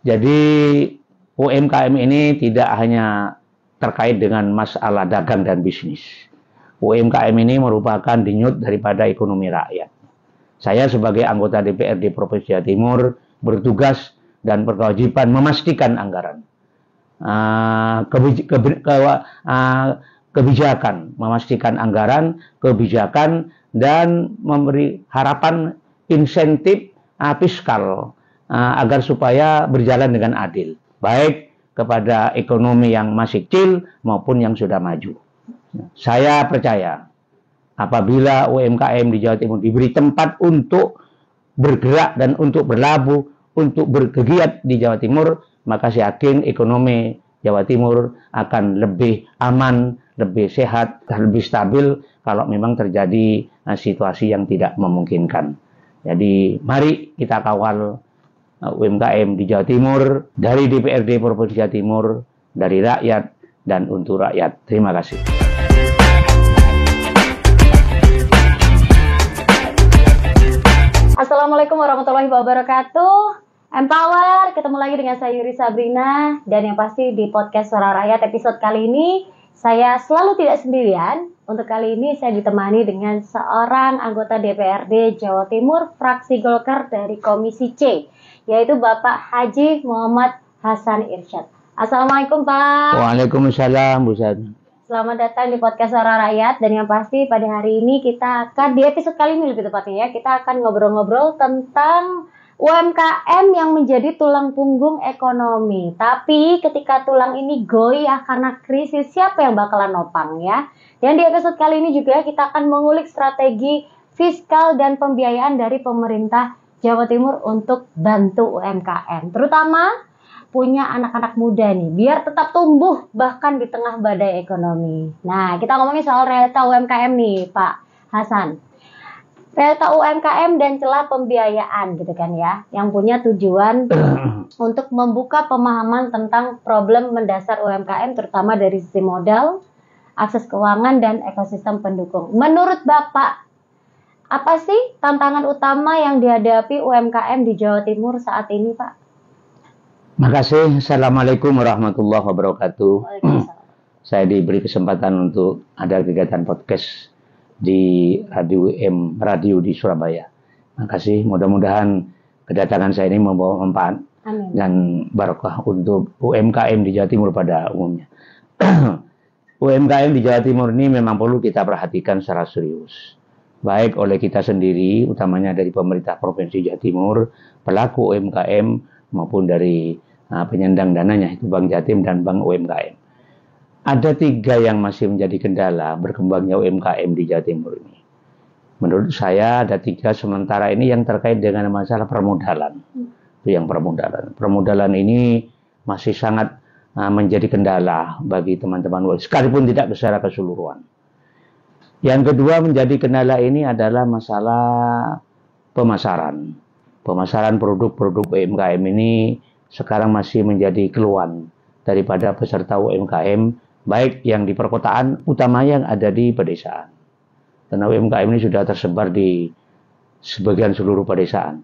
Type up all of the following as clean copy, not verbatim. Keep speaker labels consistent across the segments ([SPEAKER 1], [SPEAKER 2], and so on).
[SPEAKER 1] Jadi UMKM ini tidak hanya terkait dengan masalah dagang dan bisnis. UMKM ini merupakan denyut daripada ekonomi rakyat. Saya sebagai anggota DPRD Provinsi Jawa Timur bertugas dan berkewajiban memastikan anggaran, kebijakan, memastikan anggaran, kebijakan, dan memberi harapan insentif fiskal agar supaya berjalan dengan adil, baik kepada ekonomi yang masih kecil maupun yang sudah maju. Saya percaya apabila UMKM di Jawa Timur diberi tempat untuk bergerak dan untuk berlabuh, untuk berkegiat di Jawa Timur, maka saya yakin ekonomi Jawa Timur akan lebih aman, lebih sehat, dan lebih stabil kalau memang terjadi situasi yang tidak memungkinkan. Jadi mari kita kawal UMKM di Jawa Timur, dari DPRD Provinsi Jawa Timur, dari rakyat dan untuk rakyat. Terima kasih.
[SPEAKER 2] Assalamualaikum warahmatullahi wabarakatuh. Empower, ketemu lagi dengan saya Yuri Sabrina, dan yang pasti di podcast Suara Rakyat episode kali ini saya selalu tidak sendirian. Untuk kali ini saya ditemani dengan seorang anggota DPRD Jawa Timur fraksi Golkar dari Komisi C, yaitu Bapak Haji Muhammad Hasan Irsyad. Assalamualaikum Pak.
[SPEAKER 1] Waalaikumsalam Bu Sad.
[SPEAKER 2] Selamat datang di podcast Suara Rakyat, dan yang pasti pada hari ini kita akan, di episode kali ini lebih tepatnya ya, kita akan ngobrol-ngobrol tentang UMKM yang menjadi tulang punggung ekonomi. Tapi ketika tulang ini goyah karena krisis, siapa yang bakalan nopang ya? Dan di episode kali ini juga kita akan mengulik strategi fiskal dan pembiayaan dari pemerintah Jawa Timur untuk bantu UMKM, terutama punya anak-anak muda nih, biar tetap tumbuh bahkan di tengah badai ekonomi. Nah, kita ngomongin soal realita UMKM nih, Pak Hasan. Realita UMKM dan celah pembiayaan gitu kan ya, yang punya tujuan untuk membuka pemahaman tentang problem mendasar UMKM, terutama dari sisi modal, akses keuangan, dan ekosistem pendukung. Menurut Bapak, apa sih tantangan utama yang dihadapi UMKM di Jawa Timur saat ini, Pak?
[SPEAKER 1] Makasih. Assalamualaikum warahmatullahi wabarakatuh. Saya diberi kesempatan untuk ada kegiatan podcast di radio di Surabaya. Makasih. Mudah-mudahan kedatangan saya ini membawa manfaat dan barokah untuk UMKM di Jawa Timur pada umumnya. UMKM di Jawa Timur ini memang perlu kita perhatikan secara serius, baik oleh kita sendiri, utamanya dari pemerintah Provinsi Jawa Timur, pelaku UMKM, maupun dari penyandang dananya, itu Bank Jatim dan Bank UMKM. Ada 3 yang masih menjadi kendala berkembangnya UMKM di Jawa Timur ini. Menurut saya ada 3 sementara ini yang terkait dengan masalah permodalan. Itu yang permodalan. Permodalan ini masih sangat menjadi kendala bagi teman-teman UMKM, sekalipun tidak secara keseluruhan. Yang kedua menjadi kendala ini adalah masalah pemasaran. Pemasaran produk-produk UMKM ini sekarang masih menjadi keluhan daripada peserta UMKM, baik yang di perkotaan, utama yang ada di pedesaan. Karena UMKM ini sudah tersebar di sebagian seluruh pedesaan.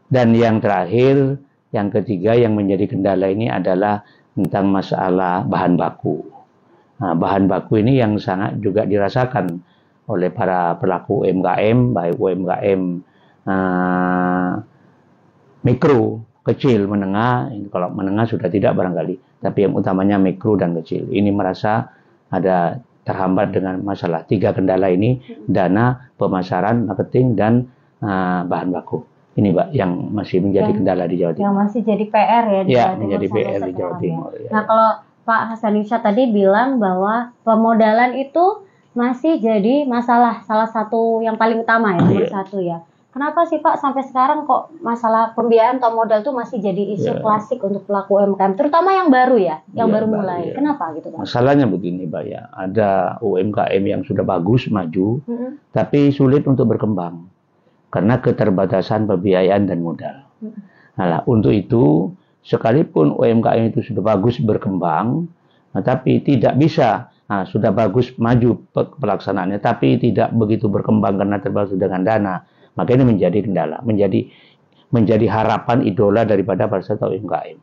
[SPEAKER 1] Dan yang terakhir, yang ketiga yang menjadi kendala ini adalah tentang masalah bahan baku. Nah, bahan baku ini yang sangat juga dirasakan oleh para pelaku UMKM, baik UMKM mikro, kecil, menengah. Kalau menengah sudah tidak barangkali, tapi yang utamanya mikro dan kecil. Ini merasa ada terhambat dengan masalah 3 kendala ini: dana, pemasaran, marketing, dan bahan baku. Ini Mbak yang masih menjadi kendala di Jawa Timur.
[SPEAKER 2] Yang masih jadi PR ya di Jawa Timur.
[SPEAKER 1] Menjadi PR di Jawa Timur. Ya.
[SPEAKER 2] Nah, kalau Pak Hasan Irsyad tadi bilang bahwa pemodalan itu masih jadi masalah, salah satu yang paling utama ya, nomor 1 ya. Kenapa sih Pak sampai sekarang kok masalah pembiayaan atau modal itu masih jadi isu klasik untuk pelaku UMKM, terutama yang baru ya, yang baru mulai. Kenapa gitu Pak?
[SPEAKER 1] Masalahnya begini Pak ya, ada UMKM yang sudah bagus, maju, tapi sulit untuk berkembang karena keterbatasan pembiayaan dan modal. Nah, untuk itu sekalipun UMKM itu sudah bagus berkembang, tapi tidak bisa, sudah bagus maju pelaksanaannya, tapi tidak begitu berkembang karena terbatas dengan dana. Maka ini menjadi kendala, menjadi harapan idola daripada peserta UMKM.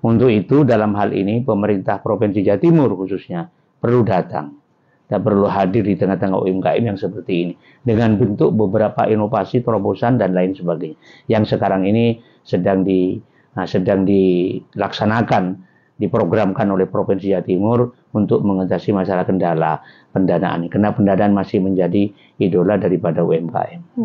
[SPEAKER 1] Untuk itu dalam hal ini pemerintah Provinsi Jawa Timur khususnya perlu datang dan perlu hadir di tengah-tengah UMKM yang seperti ini dengan bentuk beberapa inovasi, terobosan dan lain sebagainya yang sekarang ini sedang dilaksanakan, diprogramkan oleh Provinsi Jawa Timur untuk mengatasi masalah kendala pendanaan. Karena pendanaan masih menjadi idola daripada UMKM.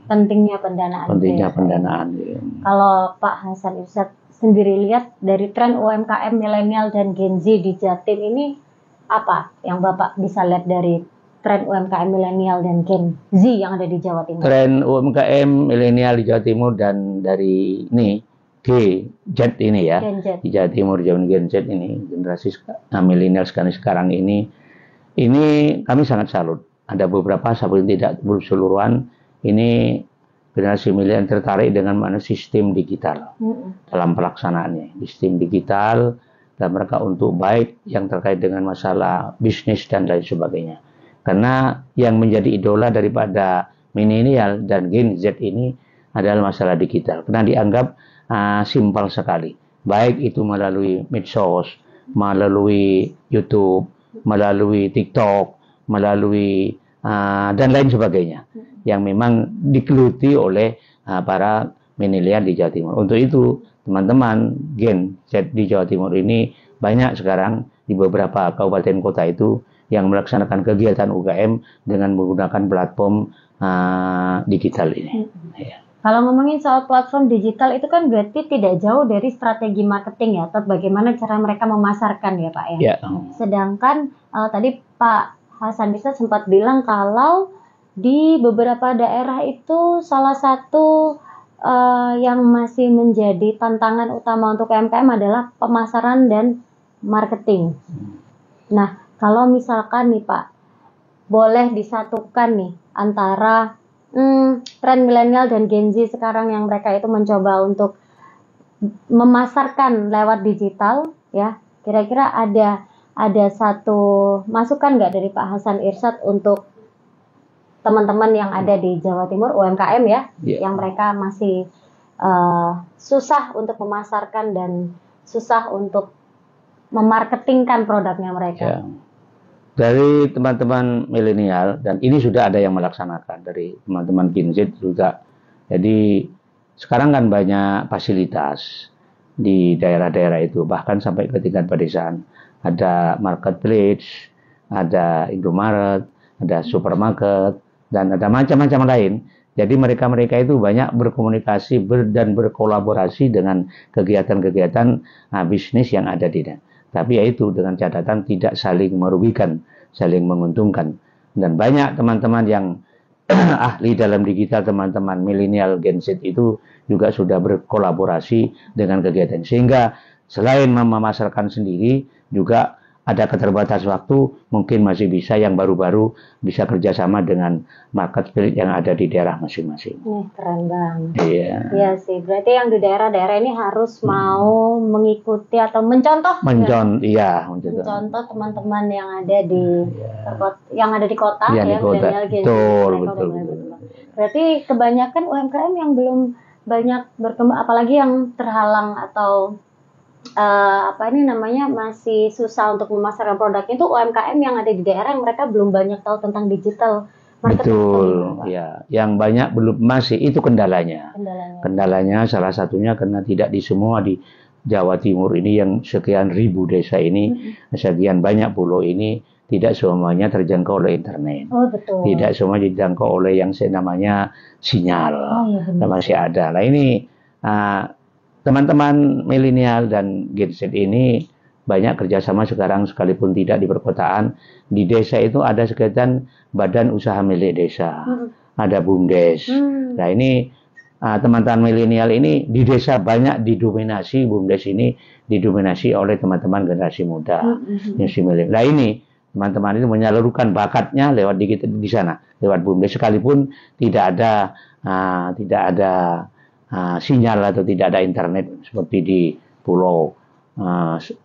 [SPEAKER 2] Pentingnya pendanaan.
[SPEAKER 1] Pentingnya pendanaan. Ya.
[SPEAKER 2] Kalau Pak Hasan Irsyad sendiri lihat dari tren UMKM milenial dan Gen Z di Jatim ini, apa yang Bapak bisa lihat dari tren UMKM milenial dan Gen Z yang ada di Jawa Timur? Tren
[SPEAKER 1] UMKM milenial di Jawa Timur dan dari ini Z ini ya, di Jawa Timur, Gen Z ini, generasi milenial sekarang ini kami sangat salut. Ada beberapa, tapi tidak berseluruhan, ini generasi milenial tertarik dengan mana sistem digital dalam pelaksanaannya, sistem digital dan mereka untuk baik yang terkait dengan masalah bisnis dan lain sebagainya. Karena yang menjadi idola daripada milenial dan Gen Z ini adalah masalah digital, karena dianggap simpel sekali, baik itu melalui medsos, melalui YouTube, melalui TikTok, melalui dan lain sebagainya, yang memang digeluti oleh para milenial di Jawa Timur. Untuk itu teman-teman Gen Z di Jawa Timur ini banyak sekarang di beberapa kabupaten kota itu yang melaksanakan kegiatan UKM dengan menggunakan platform digital ini. Ya.
[SPEAKER 2] Kalau ngomongin soal platform digital itu kan berarti tidak jauh dari strategi marketing ya, atau bagaimana cara mereka memasarkan ya Pak ya.
[SPEAKER 1] Ya.
[SPEAKER 2] Sedangkan tadi Pak Hasan Irsyad sempat bilang kalau di beberapa daerah itu salah satu yang masih menjadi tantangan utama untuk UMKM adalah pemasaran dan marketing. Nah, kalau misalkan nih Pak, boleh disatukan nih antara tren milenial dan Gen Z sekarang yang mereka itu mencoba untuk memasarkan lewat digital, ya. Kira-kira ada satu masukan nggak dari Pak Hasan Irsyad untuk teman-teman yang ada di Jawa Timur UMKM ya, yang mereka masih susah untuk memasarkan dan susah untuk memarketingkan produknya mereka.
[SPEAKER 1] Ya. Dari teman-teman milenial, dan ini sudah ada yang melaksanakan dari teman-teman Gen Z juga. Jadi sekarang kan banyak fasilitas di daerah-daerah itu, bahkan sampai ke tingkat pedesaan. Ada marketplace, ada Indomaret, ada supermarket, dan ada macam-macam lain. Jadi mereka-mereka itu banyak berkomunikasi dan berkolaborasi dengan kegiatan-kegiatan bisnis yang ada di daerah. Tapi yaitu dengan catatan tidak saling merugikan, saling menguntungkan. Dan banyak teman-teman yang ahli dalam digital, teman-teman milenial Gen Z itu juga sudah berkolaborasi dengan kegiatan. Sehingga selain memasarkan sendiri, juga ada keterbatasan waktu, mungkin masih bisa yang baru-baru bisa kerjasama dengan marketplace yang ada di daerah masing-masing.
[SPEAKER 2] Keren banget.
[SPEAKER 1] Iya.
[SPEAKER 2] Iya sih, berarti yang di daerah-daerah ini harus mau mengikuti atau mencontoh teman-teman yang ada di kota,
[SPEAKER 1] Betul.
[SPEAKER 2] Berarti kebanyakan UMKM yang belum banyak berkembang, apalagi yang terhalang atau masih susah untuk memasarkan produknya, itu UMKM yang ada di daerah yang mereka belum banyak tahu tentang digital marketing.
[SPEAKER 1] Betul, ya. Yang banyak belum, masih itu kendalanya. Kendalanya salah satunya karena tidak di semua di Jawa Timur ini yang sekian ribu desa ini, sekian banyak pulau ini tidak semuanya terjangkau oleh internet.
[SPEAKER 2] Oh, betul.
[SPEAKER 1] Tidak semua dijangkau oleh yang namanya sinyal. Masih ada. Nah ini teman-teman milenial dan Gen Z ini banyak kerjasama sekarang, sekalipun tidak di perkotaan. Di desa itu ada kegiatan badan usaha milik desa, ada BUMDes. Nah ini teman-teman milenial ini di desa banyak didominasi, BUMDes ini didominasi oleh teman-teman generasi muda. Nah ini teman-teman itu menyalurkan bakatnya lewat di sana, lewat BUMDes, sekalipun tidak ada sinyal atau tidak ada internet seperti di pulau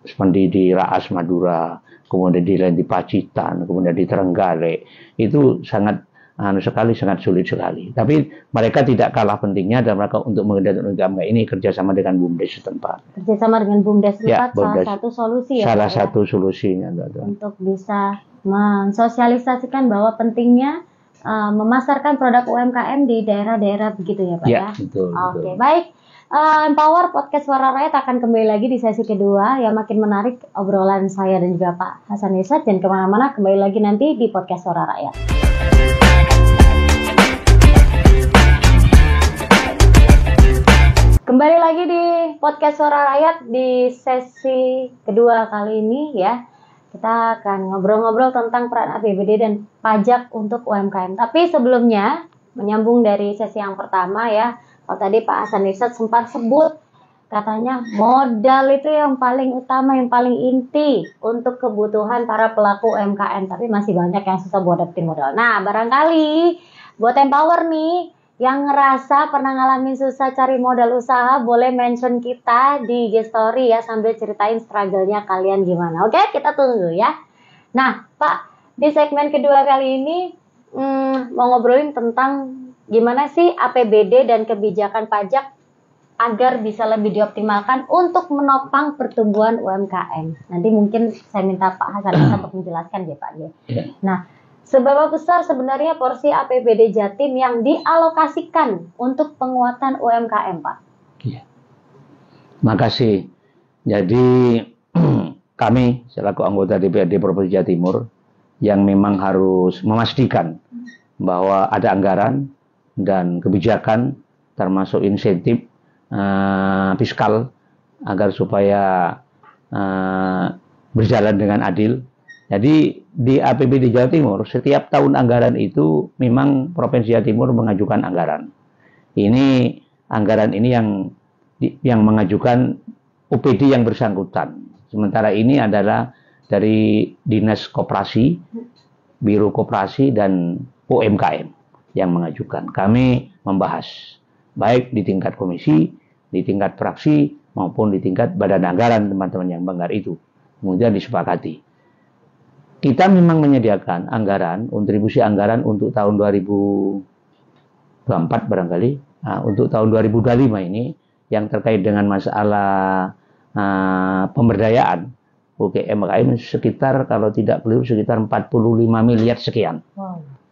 [SPEAKER 1] seperti di Raas Madura, kemudian di Pacitan, kemudian di Trenggalek, itu sangat sekali, sangat sulit sekali. Tapi mereka tidak kalah pentingnya dalam rangka untuk mengendalikan UMKM ini kerjasama dengan BUMDes setempat.
[SPEAKER 2] Kerjasama dengan BUMDes setempat
[SPEAKER 1] BUMDes.
[SPEAKER 2] salah satu solusi ya.
[SPEAKER 1] Salah satu solusinya.
[SPEAKER 2] Untuk bisa mensosialisasikan bahwa pentingnya memasarkan produk UMKM di daerah-daerah begitu ya Pak ya.
[SPEAKER 1] Betul.
[SPEAKER 2] Oke, baik. Empower Podcast Suara Rakyat akan kembali lagi di sesi kedua yang makin menarik obrolan saya dan juga Pak Hasan Irsad. Dan kemana-mana, kembali lagi nanti di Podcast Suara Rakyat. Kembali lagi di Podcast Suara Rakyat di sesi kedua kali ini ya. Kita akan ngobrol-ngobrol tentang peran APBD dan pajak untuk UMKM. Tapi sebelumnya, menyambung dari sesi yang pertama ya. Kalau tadi Pak Hasan Irsad sempat sebut, katanya modal itu yang paling utama, yang paling inti untuk kebutuhan para pelaku UMKM. Tapi masih banyak yang susah buat dapetin modal. Nah, barangkali buat Empower nih, yang ngerasa pernah ngalamin susah cari modal usaha, boleh mention kita di IG Story ya, sambil ceritain struggle-nya kalian gimana. Oke, kita tunggu ya. Nah, Pak, di segmen kedua kali ini mau ngobrolin tentang gimana sih APBD dan kebijakan pajak agar bisa lebih dioptimalkan untuk menopang pertumbuhan UMKM. Nanti mungkin saya minta Pak Hasan untuk menjelaskan ya Pak. Nah, seberapa besar sebenarnya porsi APBD Jatim yang dialokasikan untuk penguatan UMKM, Pak?
[SPEAKER 1] Iya. Makasih. Jadi kami selaku anggota DPRD Provinsi Jawa Timur yang memang harus memastikan bahwa ada anggaran dan kebijakan termasuk insentif fiskal agar supaya berjalan dengan adil. Jadi di APBD Jawa Timur setiap tahun anggaran itu memang Provinsi Jawa Timur mengajukan anggaran. Ini anggaran ini yang mengajukan OPD yang bersangkutan. Sementara ini adalah dari Dinas Koperasi, Biro Koperasi dan UMKM yang mengajukan. Kami membahas baik di tingkat komisi, di tingkat fraksi maupun di tingkat badan anggaran teman-teman yang banggar itu. Kemudian disepakati. Kita memang menyediakan anggaran, kontribusi anggaran untuk tahun 2024 barangkali, untuk tahun 2025 ini yang terkait dengan masalah pemberdayaan UMKM sekitar kalau tidak keliru sekitar 45 miliar sekian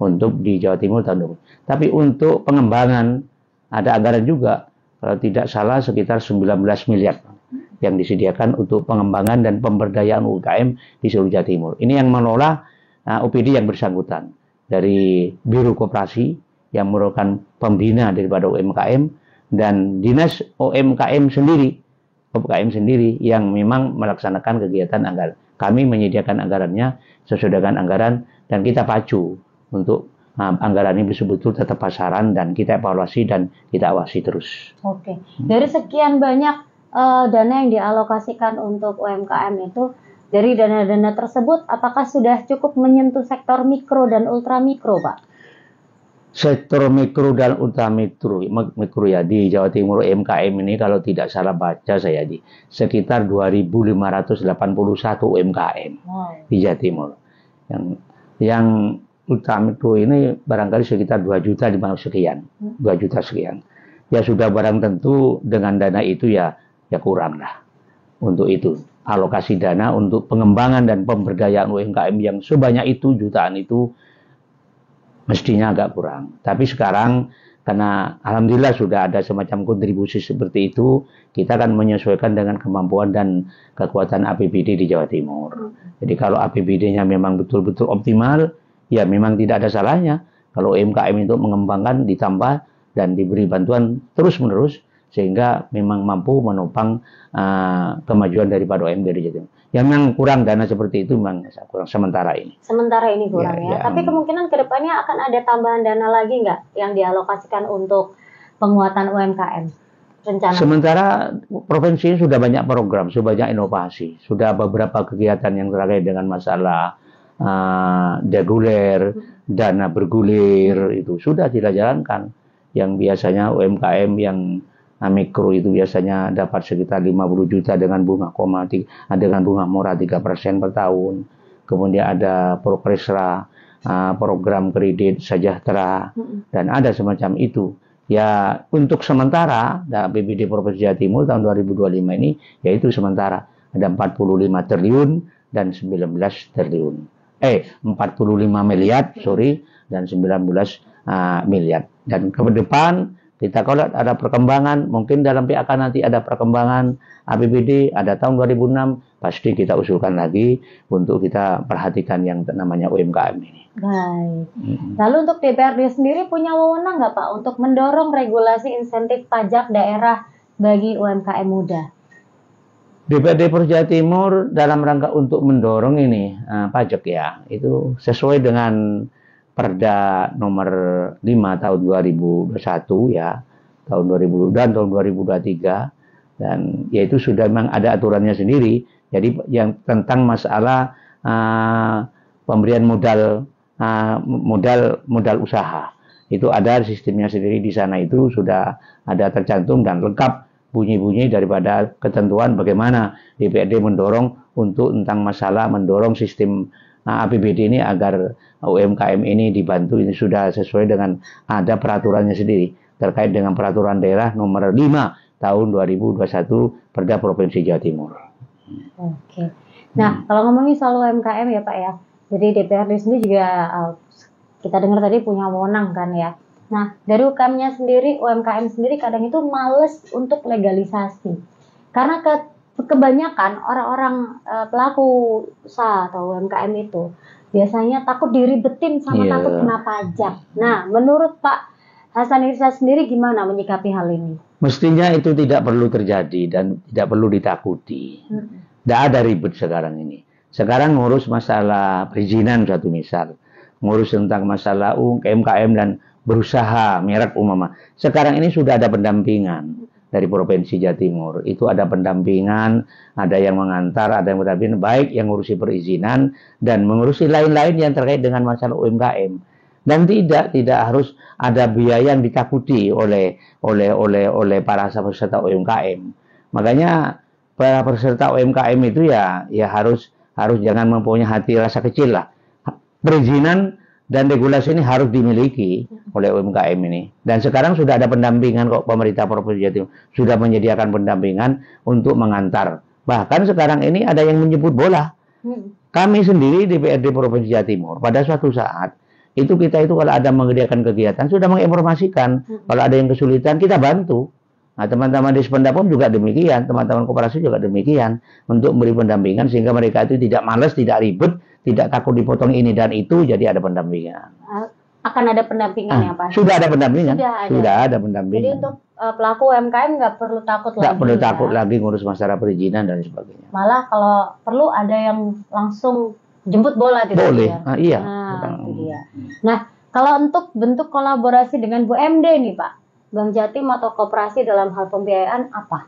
[SPEAKER 1] untuk di Jawa Timur tahun 2020. Tapi untuk pengembangan ada anggaran juga kalau tidak salah sekitar 19 miliar. Yang disediakan untuk pengembangan dan pemberdayaan UMKM di seluruh Jawa Timur. Ini yang mengelola OPD yang bersangkutan dari Biro Koperasi yang merupakan pembina daripada UMKM dan Dinas UMKM sendiri yang memang melaksanakan kegiatan anggaran. Kami menyediakan anggarannya sesuai dengan anggaran dan kita pacu untuk anggaran ini betul-betul tetap pasaran dan kita evaluasi dan kita awasi terus.
[SPEAKER 2] Oke, dari sekian banyak dana yang dialokasikan untuk UMKM itu, dari dana-dana tersebut apakah sudah cukup menyentuh sektor mikro dan ultramikro, Pak?
[SPEAKER 1] Sektor mikro dan ultramikro ya di Jawa Timur UMKM ini kalau tidak salah baca saya di sekitar 2.581 UMKM di Jawa Timur. Yang ultramikro ini barangkali sekitar 2 juta sekian. Ya sudah barang tentu dengan dana itu ya kurang lah untuk itu. Alokasi dana untuk pengembangan dan pemberdayaan UMKM yang sebanyak itu, jutaan itu mestinya agak kurang. Tapi sekarang karena alhamdulillah sudah ada semacam kontribusi seperti itu, kita akan menyesuaikan dengan kemampuan dan kekuatan APBD di Jawa Timur. Jadi kalau APBD-nya memang betul-betul optimal, ya memang tidak ada salahnya kalau UMKM itu mengembangkan ditambah dan diberi bantuan terus-menerus sehingga memang mampu menopang kemajuan daripada UMKM di Jawa Timur. Yang memang kurang dana seperti itu memang kurang sementara ini.
[SPEAKER 2] Sementara ini kurang ya. Tapi kemungkinan kedepannya akan ada tambahan dana lagi nggak yang dialokasikan untuk penguatan UMKM? Rencana? Sementara
[SPEAKER 1] provinsi ini sudah banyak program, sudah banyak inovasi, sudah beberapa kegiatan yang terkait dengan masalah reguler, dana bergulir itu sudah dijalankan. Yang biasanya UMKM yang mikro itu biasanya dapat sekitar 50 juta dengan bunga murah 3% per tahun. Kemudian ada Prokresra program kredit sejahtera, dan ada semacam itu. Ya, untuk sementara APBD Provinsi Jawa Timur tahun 2025 ini yaitu sementara ada 45 triliun dan 19 triliun. 45 miliar, dan 19 miliar. Dan ke depan kita kalau ada perkembangan, mungkin dalam PAK nanti ada perkembangan APBD, ada tahun 2006, pasti kita usulkan lagi untuk kita perhatikan yang namanya UMKM ini.
[SPEAKER 2] Baik. Lalu untuk DPRD sendiri punya wewenang nggak Pak untuk mendorong regulasi insentif pajak daerah bagi UMKM muda?
[SPEAKER 1] DPRD Provinsi Jawa Timur dalam rangka untuk mendorong ini pajak ya, itu sesuai dengan Perda nomor 5 tahun 2021 ya, tahun 2000 dan tahun 2023, dan yaitu sudah memang ada aturannya sendiri. Jadi yang tentang masalah pemberian modal usaha itu ada sistemnya sendiri di sana, itu sudah ada tercantum dan lengkap bunyi-bunyi daripada ketentuan bagaimana DPRD mendorong untuk tentang masalah mendorong sistem APBD ini agar UMKM ini dibantu. Ini sudah sesuai dengan ada peraturannya sendiri terkait dengan peraturan daerah nomor 5 tahun 2021 Perda Provinsi Jawa Timur.
[SPEAKER 2] Oke. Nah, kalau ngomongin soal UMKM ya Pak ya, jadi DPRD sendiri juga kita dengar tadi punya wewenang kan ya. Nah, dari UMKM-nya sendiri, UMKM sendiri kadang itu males untuk legalisasi. Karena kebanyakan orang-orang pelaku usaha atau UMKM itu biasanya takut diribetin sama takut kena pajak. Nah, menurut Pak Hasan Irsad sendiri gimana menyikapi hal ini?
[SPEAKER 1] Mestinya itu tidak perlu terjadi dan tidak perlu ditakuti. Tidak ada ribet sekarang ini. Sekarang ngurus masalah perizinan satu misal, ngurus tentang masalah UMKM dan berusaha merek umpama. Sekarang ini sudah ada pendampingan dari Provinsi Jawa Timur. Itu ada pendampingan, ada yang mengantar, ada yang mendampingi, baik yang ngurusi perizinan dan mengurusi lain-lain yang terkait dengan masalah UMKM. Dan tidak harus ada biaya yang ditakuti oleh para peserta UMKM. Makanya para peserta UMKM itu ya harus jangan mempunyai hati rasa kecil lah. Perizinan dan regulasi ini harus dimiliki oleh UMKM ini. Dan sekarang sudah ada pendampingan kok, pemerintah Provinsi Jawa Timur sudah menyediakan pendampingan untuk mengantar. Bahkan sekarang ini ada yang menjemput bola. Kami sendiri di DPRD Provinsi Jawa Timur pada suatu saat itu kita itu kalau ada mengerjakan kegiatan sudah menginformasikan kalau ada yang kesulitan kita bantu. Nah, teman-teman di Spenda pun juga demikian, teman-teman koperasi juga demikian untuk memberi pendampingan sehingga mereka itu tidak malas, tidak ribet, tidak takut dipotong ini dan itu, jadi ada pendampingan.
[SPEAKER 2] Akan ada pendampingan ya Pak?
[SPEAKER 1] Sudah ada pendampingan. Sudah ada pendampingan.
[SPEAKER 2] Jadi untuk pelaku UMKM nggak perlu takut lagi.
[SPEAKER 1] Nggak perlu takut lagi ngurus masalah perizinan dan sebagainya.
[SPEAKER 2] Malah kalau perlu ada yang langsung jemput bola gitu.
[SPEAKER 1] Boleh.
[SPEAKER 2] Ya?
[SPEAKER 1] Iya.
[SPEAKER 2] Itu dia. Nah, kalau untuk bentuk kolaborasi dengan BUMD nih Pak, Bank Jatim atau koperasi dalam hal pembiayaan apa?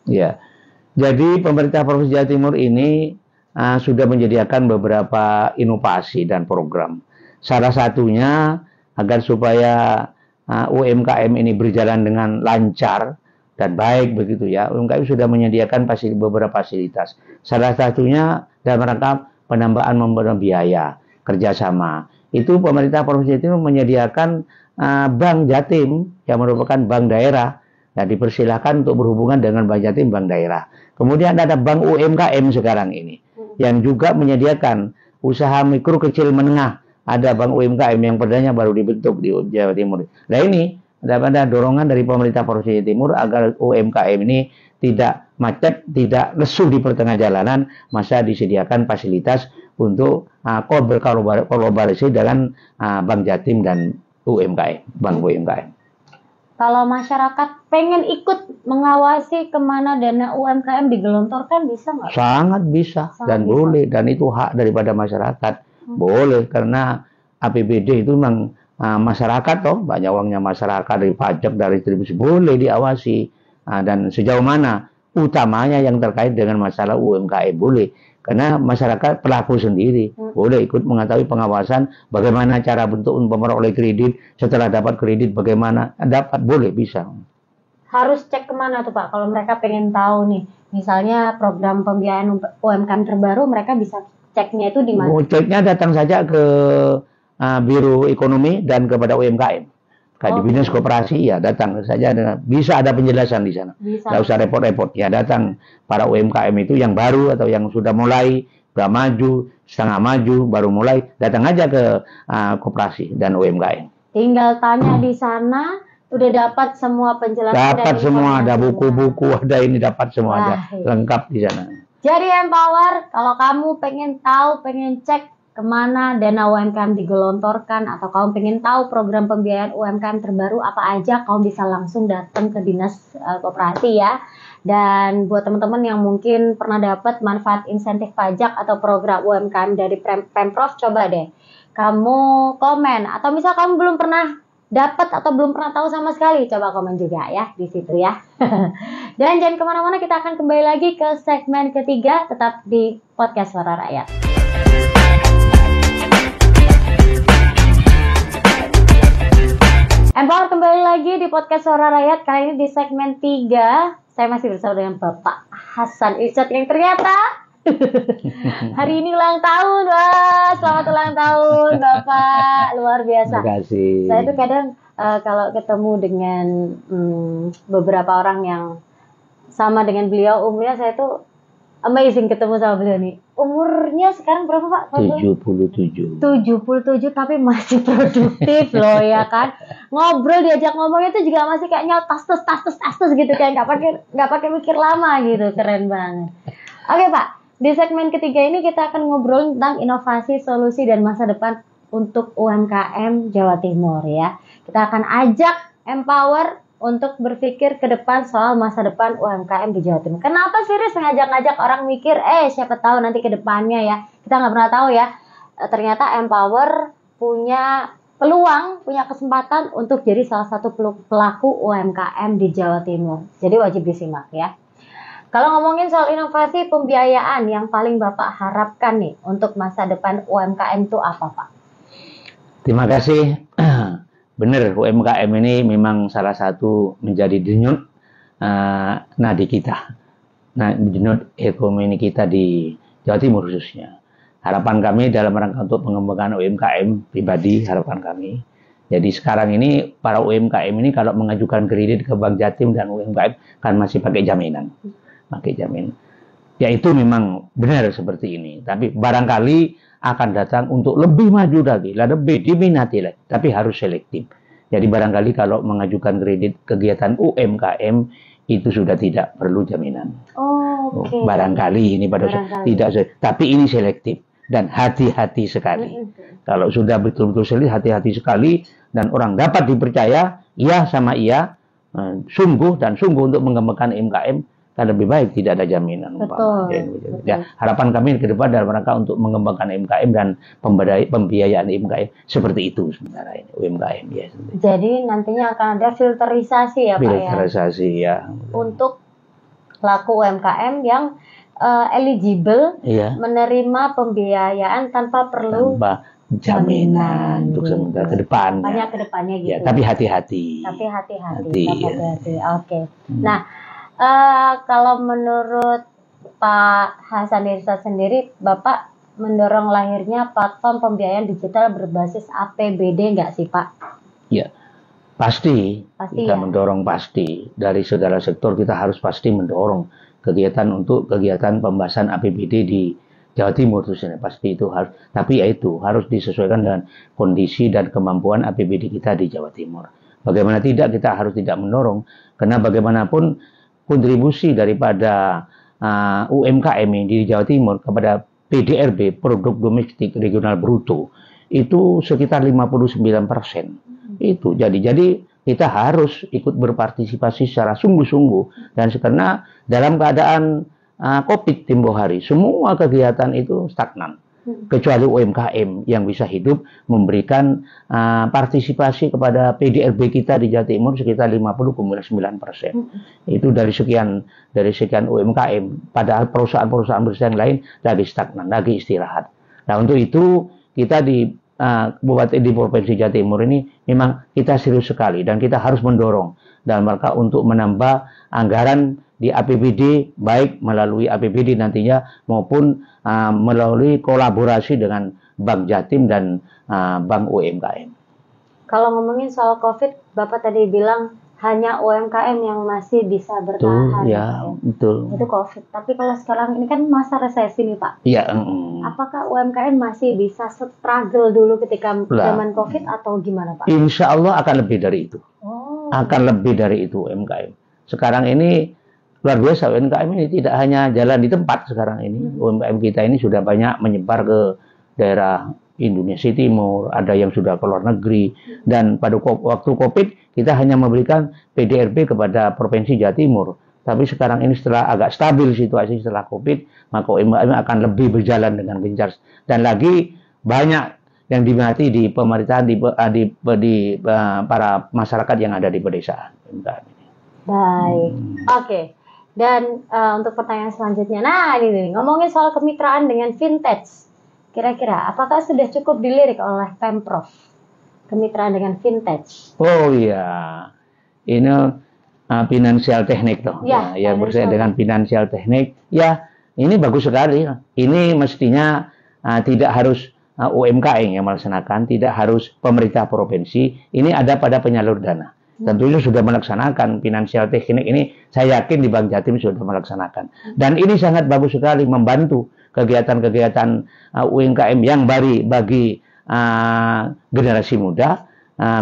[SPEAKER 1] Ya, jadi pemerintah Provinsi Jawa Timur ini sudah menyediakan beberapa inovasi dan program. Salah satunya agar supaya UMKM ini berjalan dengan lancar dan baik begitu ya. UMKM sudah menyediakan beberapa fasilitas. Salah satunya dalam rangka penambahan biaya kerjasama. Itu pemerintah Provinsi Jawa Timur menyediakan Bank Jatim yang merupakan bank daerah. Ya, dipersilahkan untuk berhubungan dengan Bank Jatim, bank daerah. Kemudian ada Bank UMKM sekarang ini yang juga menyediakan usaha mikro kecil menengah. Ada Bank UMKM yang perdanya baru dibentuk di Jawa Timur. Nah ini ada dorongan dari pemerintah Provinsi Jawa Timur agar UMKM ini tidak macet, tidak lesu di pertengah jalanan, masa disediakan fasilitas untuk berkolaborasi dengan Bank Jatim dan UMKM, Bank UMKM.
[SPEAKER 2] Kalau masyarakat pengen ikut mengawasi kemana dana UMKM digelontorkan, bisa nggak?
[SPEAKER 1] Sangat bisa dan boleh, dan itu hak daripada masyarakat. Boleh, karena APBD itu memang masyarakat toh, banyak uangnya masyarakat, dari pajak, dari distribusi, boleh diawasi. Dan sejauh mana, utamanya yang terkait dengan masalah UMKM boleh. Karena masyarakat pelaku sendiri boleh ikut mengetahui pengawasan bagaimana cara bentuk memperoleh kredit, setelah dapat kredit bagaimana dapat, boleh, bisa.
[SPEAKER 2] Harus cek kemana tuh Pak kalau mereka pengen tahu nih, misalnya program pembiayaan UMKM terbaru, mereka bisa ceknya itu di mana?
[SPEAKER 1] Ceknya datang saja ke Biro Ekonomi dan kepada UMKM. Kayak di Dinas Koperasi ya datang saja, bisa ada penjelasan di sana. Nggak usah repot-repot ya, datang para UMKM itu yang baru atau yang sudah mulai, udah maju, setengah maju, baru mulai, datang aja ke koperasi dan UMKM.
[SPEAKER 2] Tinggal tanya di sana, udah dapat semua penjelasan.
[SPEAKER 1] Dapat semua, ada buku-buku, ada ini, dapat semua, ada lengkap di sana.
[SPEAKER 2] Jadi Empower, kalau kamu pengen tahu, pengen cek kemana dana UMKM digelontorkan, atau kamu pengen tahu program pembiayaan UMKM terbaru apa aja, kamu bisa langsung datang ke Dinas Koperasi ya. Dan buat teman-teman yang mungkin pernah dapat manfaat insentif pajak atau program UMKM dari Pemprov, coba deh kamu komen, atau misal kamu belum pernah dapat atau belum pernah tahu sama sekali, coba komen juga ya di situ ya. Dan jangan kemana-mana, kita akan kembali lagi ke segmen ketiga, tetap di Podcast Suara Rakyat. Empower kembali lagi di Podcast Suara Rakyat. Kali ini di segmen 3, saya masih bersama dengan Bapak Hasan Irsyad yang ternyata hari ini ulang tahun. Wah, selamat ulang tahun Bapak, luar biasa.
[SPEAKER 1] Terima kasih.
[SPEAKER 2] Saya tuh kadang kalau ketemu dengan beberapa orang yang sama dengan beliau umurnya, saya tuh amazing ketemu sama beliau nih. Umurnya sekarang berapa Pak?
[SPEAKER 1] 77.
[SPEAKER 2] 77 tapi masih produktif loh ya kan. Ngobrol, diajak ngomong itu juga masih kayak nyotas tas gitu, kayak nggak pakai mikir lama gitu. Keren banget. Oke Pak, di segmen ketiga ini kita akan ngobrol tentang inovasi, solusi dan masa depan untuk UMKM Jawa Timur ya. Kita akan ajak Empower untuk berpikir ke depan soal masa depan UMKM di Jawa Timur. Kenapa sih Riz ngajak-ngajak orang mikir, siapa tahu nanti ke depannya ya. Kita nggak pernah tahu ya. Ternyata Empower punya peluang, punya kesempatan untuk jadi salah satu pelaku UMKM di Jawa Timur. Jadi wajib disimak ya. Kalau ngomongin soal inovasi pembiayaan yang paling Bapak harapkan nih untuk masa depan UMKM itu apa Pak?
[SPEAKER 1] Terima kasih. Benar, UMKM ini memang salah satu menjadi denyut nadi kita. Nah, denyut ekonomi kita di Jawa Timur khususnya. Harapan kami dalam rangka untuk pengembangan UMKM pribadi, harapan kami. Jadi sekarang ini para UMKM ini kalau mengajukan kredit ke Bank Jatim dan UMKM kan masih pakai jaminan. Pakai jaminan. Ya itu memang benar seperti ini. Tapi barangkali akan datang untuk lebih maju lagi, lebih diminati lagi, tapi harus selektif. Jadi barangkali kalau mengajukan kredit kegiatan UMKM itu sudah tidak perlu jaminan.
[SPEAKER 2] Okay.
[SPEAKER 1] Barangkali ini tidak, tapi ini selektif dan hati-hati sekali. Kalau sudah betul-betul hati-hati sekali dan orang dapat dipercaya, iya sama iya, sungguh untuk mengembangkan UMKM. Kan lebih baik tidak ada jaminan.
[SPEAKER 2] Betul.
[SPEAKER 1] Ya, harapan kami ke depan dalam rangka untuk mengembangkan UMKM dan pembiayaan UMKM seperti itu sebenarnya ini UMKM ya.
[SPEAKER 2] Jadi nantinya akan ada filterisasi ya Pak ya.
[SPEAKER 1] Filterisasi ya.
[SPEAKER 2] Untuk pelaku UMKM yang eligible menerima pembiayaan tanpa perlu
[SPEAKER 1] jaminan untuk sementara ke depan.
[SPEAKER 2] Banyak ke depannya gitu.
[SPEAKER 1] Ya, tapi hati-hati.
[SPEAKER 2] Oke. Nah, kalau menurut Pak Hasan Irsyad sendiri, Bapak mendorong lahirnya platform pembiayaan digital berbasis APBD nggak sih Pak? Ya,
[SPEAKER 1] pasti kita mendorong pasti. Dari segala sektor kita harus pasti mendorong kegiatan pembahasan APBD di Jawa Timur khususnya. Pasti itu harus, tapi ya itu harus disesuaikan dengan kondisi dan kemampuan APBD kita di Jawa Timur. Bagaimana tidak, kita harus tidak mendorong, karena bagaimanapun kontribusi daripada UMKM di Jawa Timur kepada PDRB, Produk Domestik Regional Bruto, itu sekitar 59%. Itu jadi kita harus ikut berpartisipasi secara sungguh-sungguh, dan karena dalam keadaan COVID tempoh hari, semua kegiatan itu stagnan. Kecuali UMKM yang bisa hidup memberikan partisipasi kepada PDRB kita di Jawa Timur sekitar 50,9%. Itu dari sekian UMKM. Padahal perusahaan besar yang lain lagi stagnan, lagi istirahat. Nah untuk itu kita di Provinsi Jawa Timur ini memang kita serius sekali dan kita harus mendorong dalam rangka untuk menambah anggaran di APBD, baik melalui APBD nantinya maupun melalui kolaborasi dengan Bank Jatim dan Bank UMKM.
[SPEAKER 2] Kalau ngomongin soal COVID, Bapak tadi bilang hanya UMKM yang masih bisa bertahan.
[SPEAKER 1] Betul, ya, betul.
[SPEAKER 2] Itu COVID. Tapi kalau sekarang ini kan masa resesi nih Pak.
[SPEAKER 1] Iya.
[SPEAKER 2] Apakah UMKM masih bisa struggle dulu ketika zaman COVID atau gimana Pak?
[SPEAKER 1] Insya Allah akan lebih dari itu. Akan lebih dari itu UMKM. Sekarang ini luar biasa, UMKM ini tidak hanya jalan di tempat sekarang ini. UMKM kita ini sudah banyak menyebar ke daerah Indonesia Timur, ada yang sudah ke luar negeri, dan pada waktu COVID kita hanya memberikan PDRB kepada Provinsi Jawa Timur. Tapi sekarang ini setelah agak stabil situasi setelah COVID, maka UMKM akan lebih berjalan dengan gencar. Dan lagi banyak yang diminati di pemerintahan, di para masyarakat yang ada di pedesaan.
[SPEAKER 2] Baik, oke. Dan untuk pertanyaan selanjutnya, nah ini ngomongin soal kemitraan dengan vintage. Kira-kira apakah sudah cukup dilirik oleh Pemprov kemitraan dengan vintage?
[SPEAKER 1] Oh iya, ini finansial teknik toh. Ya, berkaitan dengan finansial teknik. Ya, ini bagus sekali. Ini mestinya tidak harus UMKM yang melaksanakan, tidak harus pemerintah provinsi. Ini ada pada penyalur dana. Tentunya sudah melaksanakan finansial teknik ini, saya yakin di Bank Jatim sudah melaksanakan. Dan ini sangat bagus sekali membantu kegiatan-kegiatan UMKM yang bagi generasi muda,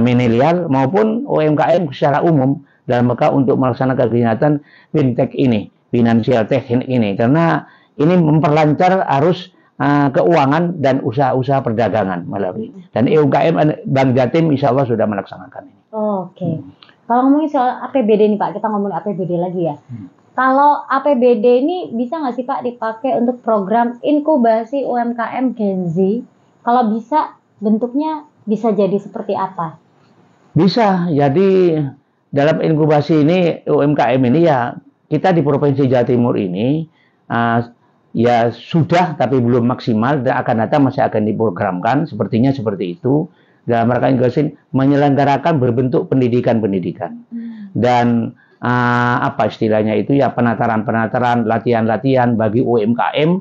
[SPEAKER 1] milenial maupun UMKM secara umum dalam rangka untuk melaksanakan kegiatan fintech ini, finansial teknik ini, karena ini memperlancar arus keuangan dan usaha-usaha perdagangan melalui. Dan UMKM Bank Jatim insya Allah sudah melaksanakan ini.
[SPEAKER 2] Oke. Kalau ngomongin soal APBD nih Pak, kita ngomongin APBD lagi ya. Kalau APBD ini bisa nggak sih Pak dipakai untuk program inkubasi UMKM Gen Z? Kalau bisa, bentuknya bisa jadi seperti apa?
[SPEAKER 1] Bisa. Jadi dalam inkubasi ini UMKM ini ya kita di Provinsi Jawa Timur ini ya sudah tapi belum maksimal dan akan datang masih akan diprogramkan sepertinya seperti itu. Dalam rangka inkubasi menyelenggarakan berbentuk pendidikan-pendidikan dan apa istilahnya itu ya penataran-penataran, latihan-latihan bagi UMKM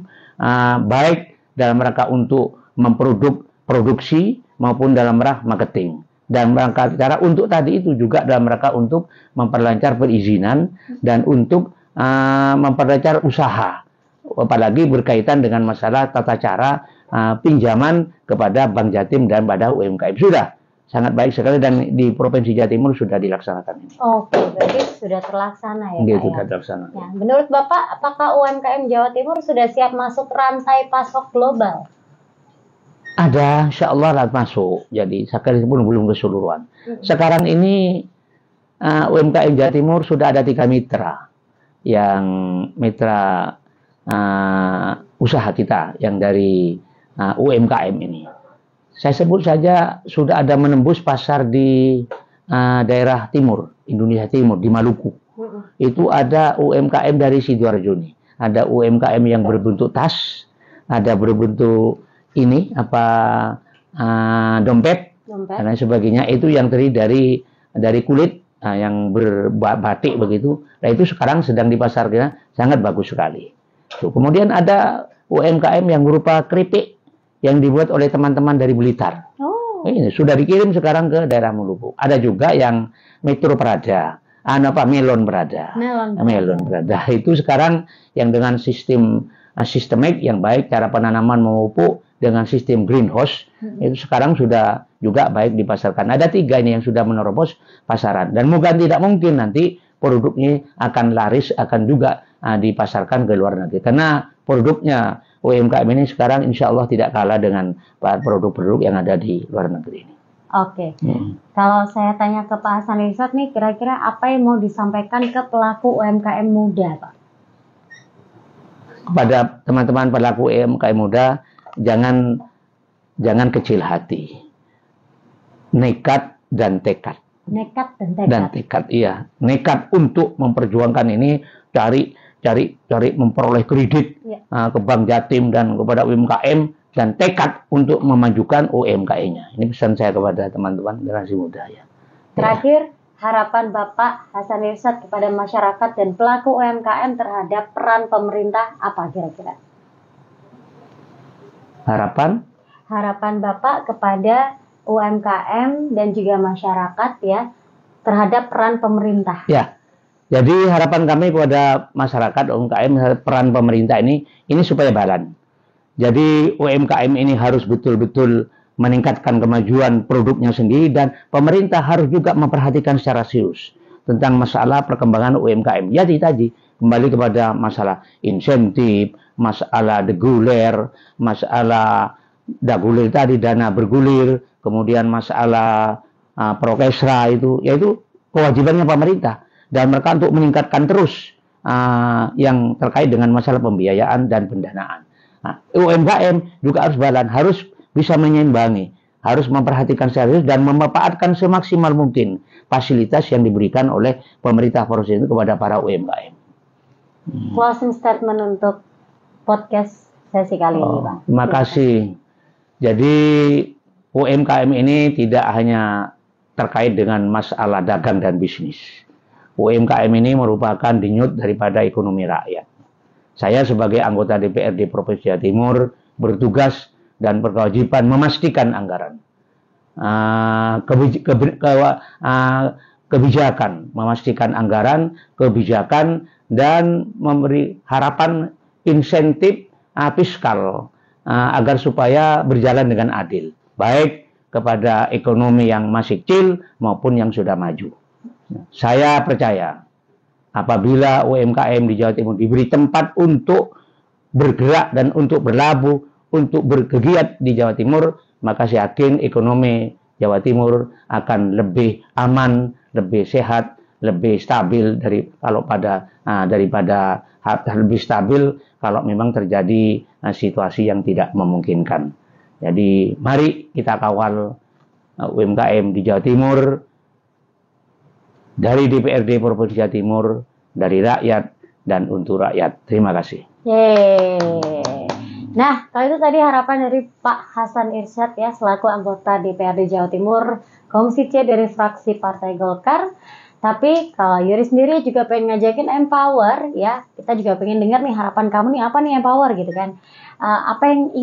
[SPEAKER 1] baik dalam rangka untuk produksi maupun dalam rangka marketing. Dan rangka cara untuk tadi itu juga dalam rangka untuk memperlancar perizinan dan untuk memperlancar usaha, apalagi berkaitan dengan masalah tata cara pinjaman kepada Bank Jatim dan pada UMKM. Sudah sangat baik sekali dan di Provinsi Jawa Timur sudah dilaksanakan ini.
[SPEAKER 2] Oke, berarti sudah terlaksana ya Pak?
[SPEAKER 1] Sudah terlaksana.
[SPEAKER 2] Ya, menurut Bapak, apakah UMKM Jawa Timur sudah siap masuk rantai pasok global?
[SPEAKER 1] Ada, insya Allah masuk. Jadi sekarang pun belum keseluruhan. Sekarang ini UMKM Jawa Timur sudah ada 3 mitra, yang mitra usaha kita yang dari UMKM ini. Saya sebut saja sudah ada menembus pasar di daerah timur, Indonesia Timur, di Maluku. Itu ada UMKM dari Sidoarjo nih. Ada UMKM yang berbentuk tas, ada berbentuk ini dompet dan lain sebagainya. Itu yang terdiri dari kulit yang berbatik begitu. Nah itu sekarang sedang dipasarkan sangat bagus sekali. Kemudian ada UMKM yang berupa keripik yang dibuat oleh teman-teman dari Blitar. Ini sudah dikirim sekarang ke daerah Maluku. Ada juga yang Metro Prada, melon Prada. Melon Prada itu sekarang yang dengan sistemik yang baik, cara penanaman memupuk dengan sistem greenhouse itu sekarang sudah juga baik dipasarkan. Ada 3 ini yang sudah menerobos pasaran dan tidak mungkin nanti produknya akan laris, akan juga dipasarkan ke luar negeri karena produknya UMKM ini sekarang insya Allah tidak kalah dengan produk-produk yang ada di luar negeri ini.
[SPEAKER 2] Oke. Kalau saya tanya ke Pak Hasan Irsad nih, kira-kira apa yang mau disampaikan ke pelaku UMKM muda, Pak?
[SPEAKER 1] Kepada teman-teman pelaku UMKM muda, jangan kecil hati, nekat dan tekad.
[SPEAKER 2] Nekat dan tekad.
[SPEAKER 1] Iya, nekat untuk memperjuangkan ini, cari memperoleh kredit ke Bank Jatim dan kepada UMKM, dan tekad untuk memajukan UMKM-nya. Ini pesan saya kepada teman-teman generasi muda ya.
[SPEAKER 2] Terakhir, harapan Bapak Hasan Irsad kepada masyarakat dan pelaku UMKM terhadap peran pemerintah apa kira-kira?
[SPEAKER 1] Harapan
[SPEAKER 2] harapan Bapak kepada UMKM dan juga masyarakat ya terhadap peran pemerintah.
[SPEAKER 1] Ya, jadi harapan kami kepada masyarakat UMKM, peran pemerintah ini supaya balance. Jadi UMKM ini harus betul-betul meningkatkan kemajuan produknya sendiri, dan pemerintah harus juga memperhatikan secara serius tentang masalah perkembangan UMKM. Jadi tadi kembali kepada masalah insentif, masalah deguler, masalah dagulir tadi, dana bergulir, kemudian masalah prokesra itu, yaitu kewajibannya pemerintah dan mereka untuk meningkatkan terus yang terkait dengan masalah pembiayaan dan pendanaan. Nah, UMKM juga harus balance, harus bisa menyeimbangi, harus memperhatikan serius dan memanfaatkan semaksimal mungkin fasilitas yang diberikan oleh pemerintah provinsi itu kepada para UMKM.
[SPEAKER 2] Closing statement untuk podcast sesi kali ini, Bang.
[SPEAKER 1] Terima kasih. Jadi UMKM ini tidak hanya terkait dengan masalah dagang dan bisnis. UMKM ini merupakan denyut daripada ekonomi rakyat. Saya sebagai anggota DPRD Provinsi Jawa Timur bertugas dan berkewajiban memastikan anggaran, kebijakan, memastikan anggaran, kebijakan, dan memberi harapan insentif fiskal agar supaya berjalan dengan adil, baik kepada ekonomi yang masih kecil maupun yang sudah maju. Saya percaya apabila UMKM di Jawa Timur diberi tempat untuk bergerak dan untuk berlabuh, untuk berkegiat di Jawa Timur, maka saya yakin ekonomi Jawa Timur akan lebih aman, lebih sehat, lebih stabil daripada lebih stabil kalau memang terjadi situasi yang tidak memungkinkan. Jadi mari kita kawal UMKM di Jawa Timur, dari DPRD Provinsi Jawa Timur, dari rakyat dan untuk rakyat. Terima kasih.
[SPEAKER 2] Nah, kalau itu tadi harapan dari Pak Hasan Irsyad ya, selaku anggota DPRD Jawa Timur, Komisi C dari fraksi Partai Golkar. Tapi kalau Yuri sendiri juga pengen ngajakin empower ya, kita juga pengen dengar nih harapan kamu nih apa nih empower gitu kan. Apa yang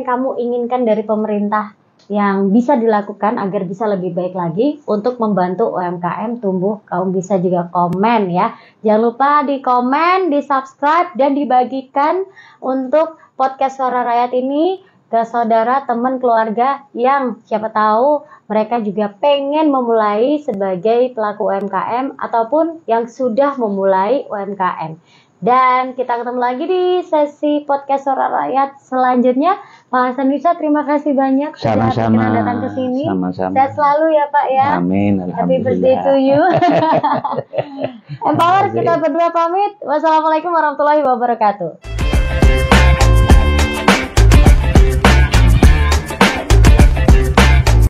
[SPEAKER 2] kamu inginkan dari pemerintah yang bisa dilakukan agar bisa lebih baik lagi untuk membantu UMKM tumbuh. Kamu bisa juga komen ya. Jangan lupa di komen, di subscribe, dan dibagikan untuk podcast Suara Rakyat ini ke saudara, teman, keluarga yang siapa tahu mereka juga pengen memulai sebagai pelaku UMKM ataupun yang sudah memulai UMKM. Dan kita ketemu lagi di sesi podcast Suara Rakyat selanjutnya. Pak Hasan Irsyad, terima kasih banyak sudah datang ke sini.
[SPEAKER 1] Sama-sama.
[SPEAKER 2] Sehat selalu ya Pak ya.
[SPEAKER 1] Amin.
[SPEAKER 2] Happy birthday to you. Empower, kita berdua pamit. Wassalamualaikum warahmatullahi wabarakatuh.